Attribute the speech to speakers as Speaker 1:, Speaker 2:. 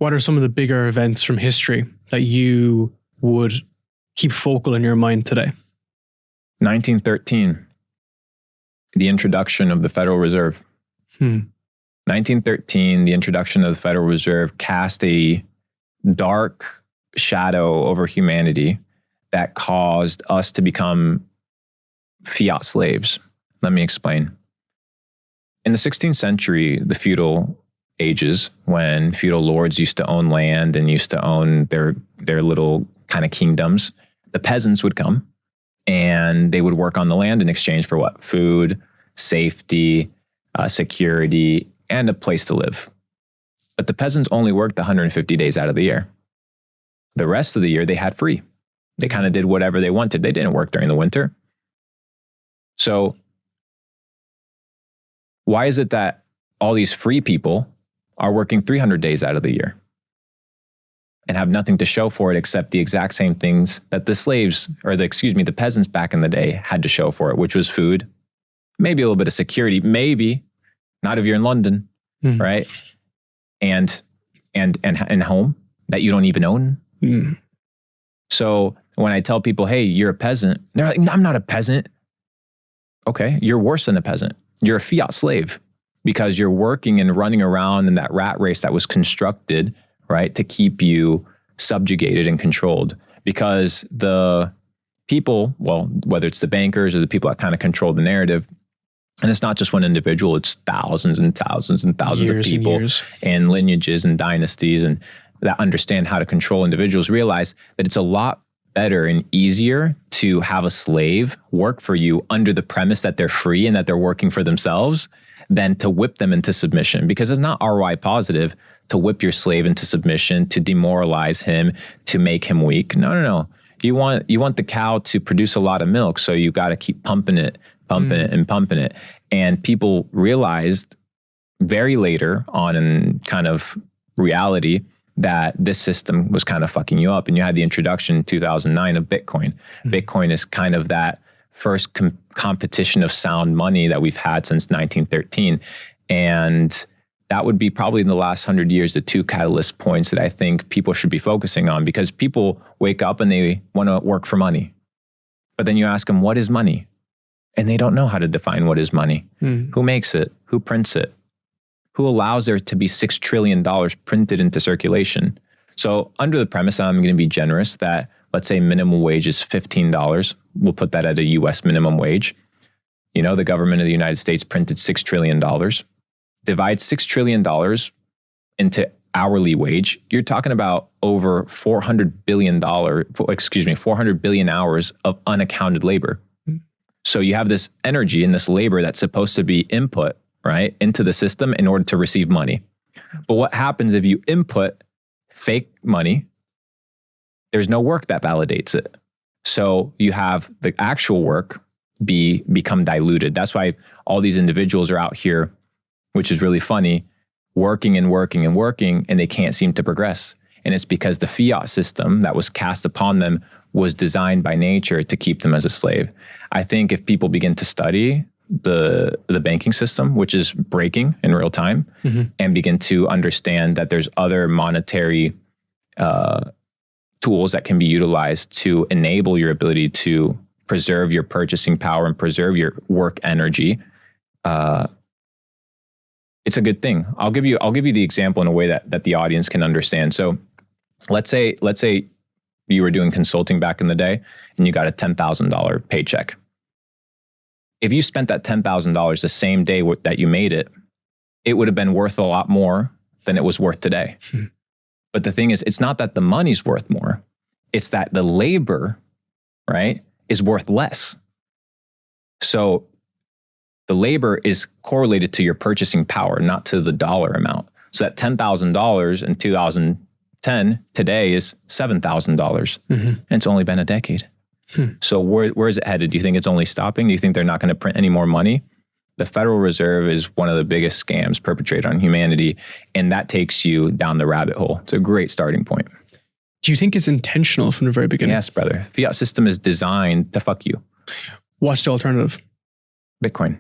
Speaker 1: What are some of the bigger events from history that you would keep focal in your mind today?
Speaker 2: 1913, the introduction of the Federal Reserve. 1913, the introduction of the Federal Reserve cast a dark shadow over humanity that caused us to become fiat slaves. Let me explain. In the 16th century, the feudal ages, when feudal lords used to own land and used to own their little kind of kingdoms, the peasants would come and they would work on the land in exchange for what? Food, safety, security, and a place to live. But the peasants only worked 150 days out of the year. The rest of the year they had free. They kind of did whatever they wanted. They didn't work during the winter. So why is it that all these free people are working 300 days out of the year and have nothing to show for it except the exact same things that the slaves, or the peasants back in the day had to show for it, which was food, maybe a little bit of security, maybe not if you're in London, right? And home that you don't even own. So when I tell people, hey, you're a peasant, they're like, no, I'm not a peasant. Okay, you're worse than a peasant. You're a fiat slave because you're working and running around in that rat race that was constructed, right, to keep you subjugated and controlled. Because the people, well, whether it's the bankers or the people that kind of control the narrative, and it's not just one individual, it's thousands and thousands and thousands of people and lineages and dynasties and that understand how to control individuals, realize that it's a lot better and easier to have a slave work for you under the premise that they're free and that they're working for themselves than to whip them into submission, because it's not ROI positive to whip your slave into submission, to demoralize him, to make him weak. No. You want the cow to produce a lot of milk, so you got to keep pumping it. And people realized very later on in kind of reality that this system was kind of fucking you up. And you had the introduction in 2009 of Bitcoin. Bitcoin is kind of that first competition of sound money that we've had since 1913. And that would be probably in the last 100 years, the two catalyst points that I think people should be focusing on, because people wake up and they want to work for money. But then you ask them, what is money? And they don't know how to define what is money. Who makes it? Who prints it? Who allows there to be $6 trillion printed into circulation? So under the premise, I'm going to be generous, that let's say minimum wage is $15. We'll put that at a US minimum wage. You know, the government of the United States printed $6 trillion. Divide $6 trillion into hourly wage. You're talking about over $400 billion hours of unaccounted labor. So you have this energy and this labor that's supposed to be input, right, into the system in order to receive money. But what happens if you input fake money? There's no work that validates it. So you have the actual work become diluted. That's why all these individuals are out here, which is really funny, working, and they can't seem to progress. And it's because the fiat system that was cast upon them was designed by nature to keep them as a slave. I think if people begin to study the banking system, which is breaking in real time, and begin to understand that there's other monetary tools that can be utilized to enable your ability to preserve your purchasing power and preserve your work energy, it's a good thing. I'll give you the example in a way that the audience can understand. So let's say you were doing consulting back in the day and you got a $10,000 paycheck. If you spent that $10,000 the same day that you made it, it would have been worth a lot more than it was worth today. But the thing is, it's not that the money's worth more. It's that the labor, right, is worth less. So the labor is correlated to your purchasing power, not to the dollar amount. So that $10,000 in 2010 today is $7,000. And it's only been a decade. So where is it headed? Do you think it's only stopping? Do you think they're not going to print any more money? The Federal Reserve is one of the biggest scams perpetrated on humanity, and that takes you down the rabbit hole. It's a great starting point.
Speaker 1: Do you think it's intentional from the very beginning?
Speaker 2: Yes, brother. Fiat system is designed to fuck you.
Speaker 1: What's the alternative?
Speaker 2: Bitcoin.